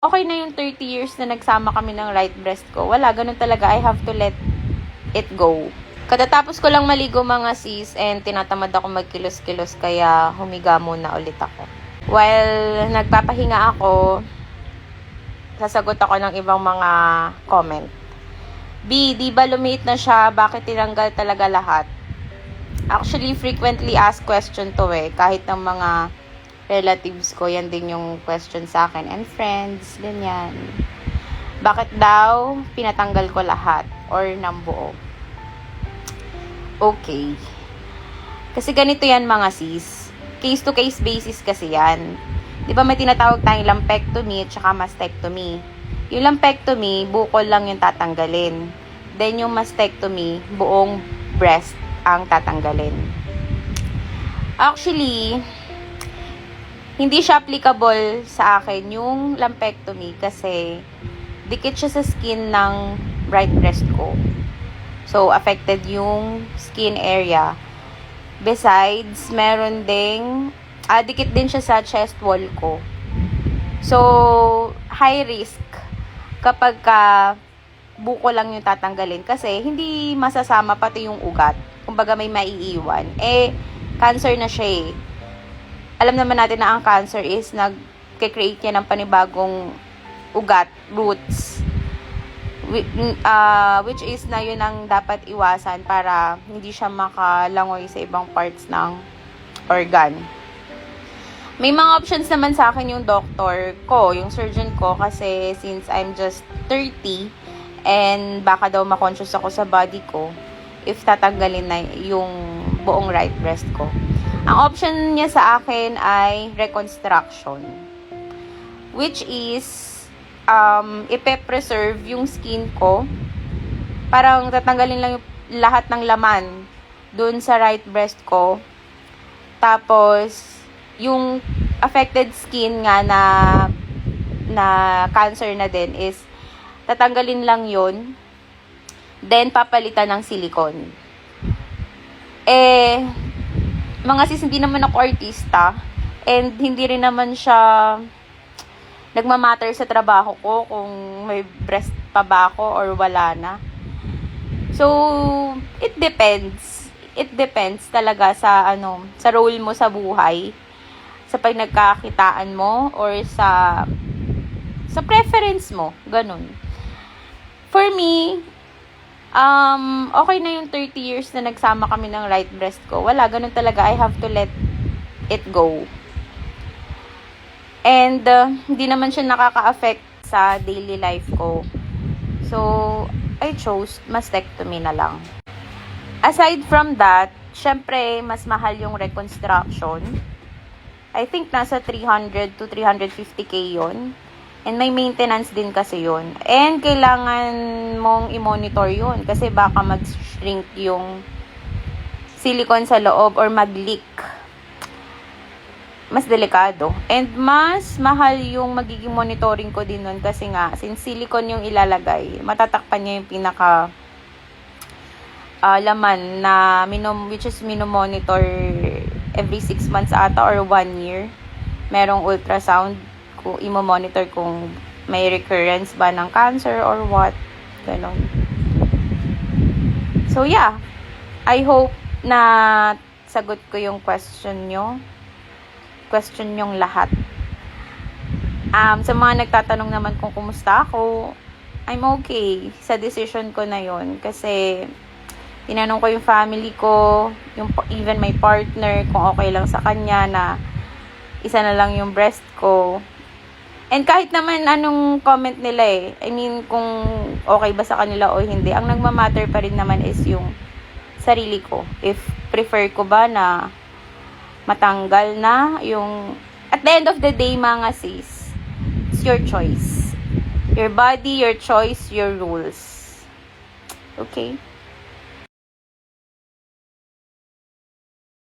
okay na yung 30 years na nagsama kami ng right breast ko. Wala, ganun talaga. I have to let it go. Katatapos ko lang maligo mga sis and tinatamad ako magkilos-kilos kaya humiga muna ulit ako. While nagpapahinga ako, sasagot ako ng ibang mga comment. B, di ba lumiit na siya? Bakit tinanggal talaga lahat? Actually, frequently asked question to kahit ng mga relatives ko, yan din yung question sa akin. And friends, ganyan. Bakit daw pinatanggal ko lahat or ng buo? Okay. Kasi ganito yan mga sis. Case to case basis kasi yan. Di ba may tinatawag tayong lumpectomy at saka mastectomy. Yung lumpectomy, bukol lang yung tatanggalin. Then yung mastectomy, buong breast ang tatanggalin. Actually, hindi siya applicable sa akin yung lumpectomy kasi dikit siya sa skin ng right breast ko. So, affected yung skin area. Besides, meron ding, dikit din siya sa chest wall ko. So, high risk kapag buko lang yung tatanggalin kasi hindi masasama pati yung ugat. Kumbaga may maiiwan. Cancer na siya . Alam naman natin na ang cancer is nag-create niya ng panibagong ugat, roots. Which is na yun ang dapat iwasan para hindi siya makalangoy sa ibang parts ng organ. May mga options naman sa akin yung doctor ko, yung surgeon ko, kasi since I'm just 30 and baka daw ma-conscious ako sa body ko if tatanggalin na yung buong right breast ko. Ang option niya sa akin ay reconstruction, which is ipe-preserve yung skin ko. Parang tatanggalin lang yung lahat ng laman dun sa right breast ko. Tapos, yung affected skin nga na cancer na din is tatanggalin lang yun. Then, papalitan ng silicone. Mga sis, hindi naman ako artista. And hindi rin naman siya nagmamatter sa trabaho ko kung may breast pa ba ako or wala na. So, it depends. It depends talaga sa sa role mo sa buhay, sa pagkakakitaan mo or sa preference mo, ganun. For me, okay na yung 30 years na nagsama kami ng right breast ko. Wala, ganun talaga. I have to let it go. And, hindi naman siya nakaka-affect sa daily life ko. So, I chose mastectomy na lang. Aside from that, syempre, mas mahal yung reconstruction. I think nasa 300 to 350k yun. And may maintenance din kasi yun. And kailangan mong i-monitor yun kasi baka mag-shrink yung silicone sa loob or mag-leak. Mas delikado. And mas mahal yung magiging monitoring ko din nun kasi nga, since silicone yung ilalagay, matatakpan niya yung pinaka laman na which is minomonitor every 6 months ata or 1 year. Merong ultrasound kung imo-monitor kung may recurrence ba ng cancer or what. Ganon. So, yeah. I hope na sagot ko yung question nyo. Question nyong lahat. Sa mga nagtatanong naman kung kumusta ako, I'm okay sa decision ko na yun. Kasi, tinanong ko yung family ko, even my partner, kung okay lang sa kanya na isa na lang yung breast ko. And kahit naman anong comment nila I mean, kung okay ba sa kanila o hindi, ang nagmamatter pa rin naman is yung sarili ko. If prefer ko ba na matanggal na yung... At the end of the day, mga sis, it's your choice. Your body, your choice, your rules. Okay?